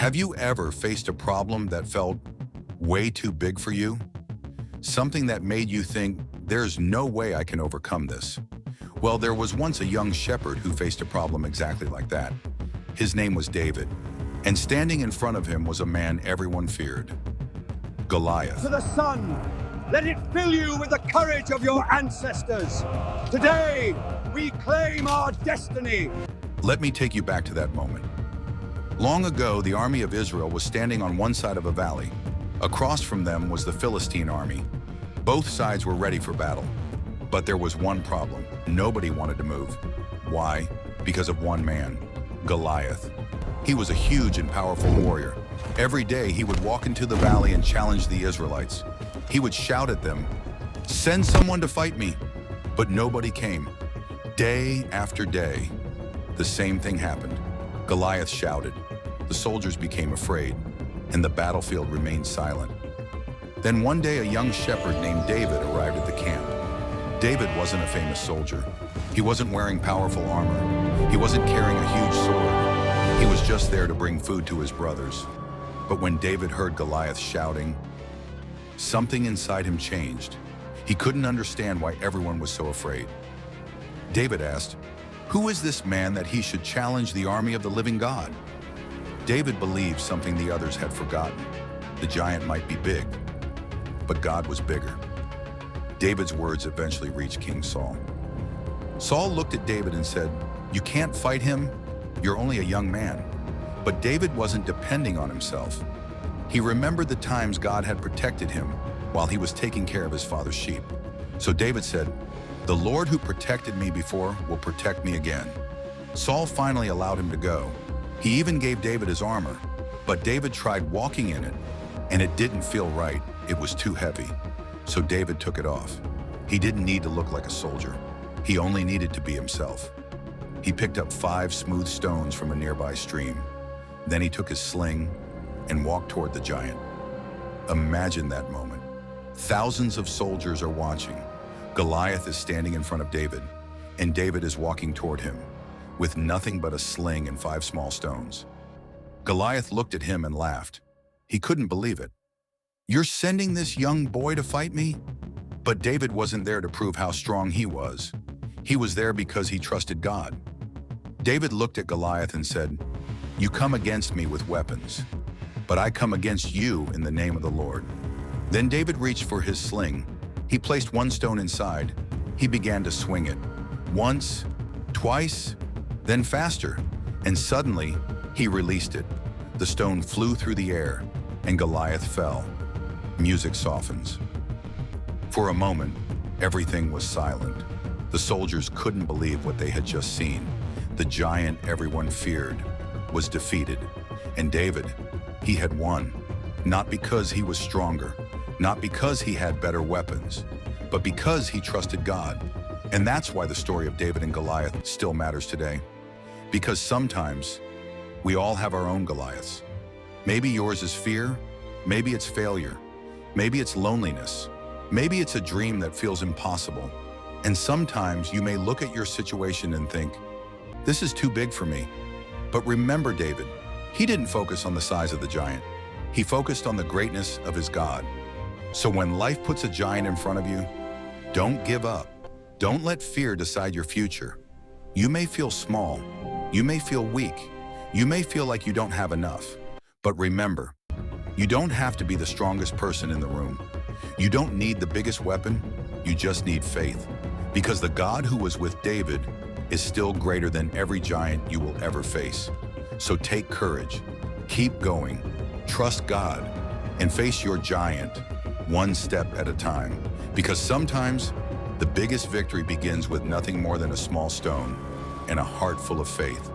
Have you ever faced a problem that felt way too big for you? Something that made you think, there's no way I can overcome this. Well, there was once a young shepherd who faced a problem exactly like that. His name was David, and standing in front of him was a man everyone feared, Goliath. To the sun, let it fill you with the courage of your ancestors. Today, we claim our destiny. Let me take you back to that moment. Long ago, the army of Israel was standing on one side of a valley. Across from them was the Philistine army. Both sides were ready for battle. But there was one problem. Nobody wanted to move. Why? Because of one man, Goliath. He was a huge and powerful warrior. Every day, he would walk into the valley and challenge the Israelites. He would shout at them, "Send someone to fight me." But nobody came. Day after day, the same thing happened. Goliath shouted. The soldiers became afraid, and the battlefield remained silent. Then one day, a young shepherd named David arrived at the camp. David wasn't a famous soldier. He wasn't wearing powerful armor. He wasn't carrying a huge sword. He was just there to bring food to his brothers. But when David heard Goliath shouting, something inside him changed. He couldn't understand why everyone was so afraid. David asked, "Who is this man that he should challenge the army of the living God?" David believed something the others had forgotten. The giant might be big, but God was bigger. David's words eventually reached King Saul. Saul looked at David and said, "You can't fight him. You're only a young man." But David wasn't depending on himself. He remembered the times God had protected him while he was taking care of his father's sheep. So David said, "The Lord who protected me before will protect me again." Saul finally allowed him to go. He even gave David his armor, but David tried walking in it, and it didn't feel right. It was too heavy. So David took it off. He didn't need to look like a soldier. He only needed to be himself. He picked up 5 smooth stones from a nearby stream. Then he took his sling and walked toward the giant. Imagine that moment. Thousands of soldiers are watching. Goliath is standing in front of David, and David is walking toward him with nothing but a sling and 5 small stones. Goliath looked at him and laughed. He couldn't believe it. "You're sending this young boy to fight me?" But David wasn't there to prove how strong he was. He was there because he trusted God. David looked at Goliath and said, "You come against me with weapons, but I come against you in the name of the Lord." Then David reached for his sling. He placed 1 stone inside. He began to swing it. Once, twice, then faster, and suddenly he released it. The stone flew through the air, and Goliath fell. Music softens. For a moment, everything was silent. The soldiers couldn't believe what they had just seen. The giant everyone feared was defeated, and David, he had won. Not because he was stronger, not because he had better weapons, but because he trusted God. And that's why the story of David and Goliath still matters today. Because sometimes we all have our own Goliaths. Maybe yours is fear, maybe it's failure, maybe it's loneliness, maybe it's a dream that feels impossible. And sometimes you may look at your situation and think, this is too big for me. But remember David, he didn't focus on the size of the giant. He focused on the greatness of his God. So when life puts a giant in front of you, don't give up. Don't let fear decide your future. You may feel small. You may feel weak. You may feel like you don't have enough. But remember, you don't have to be the strongest person in the room. You don't need the biggest weapon. You just need faith. Because the God who was with David is still greater than every giant you will ever face. So take courage, keep going, trust God, and face your giant one step at a time. Because sometimes the biggest victory begins with nothing more than a small stone and a heart full of faith.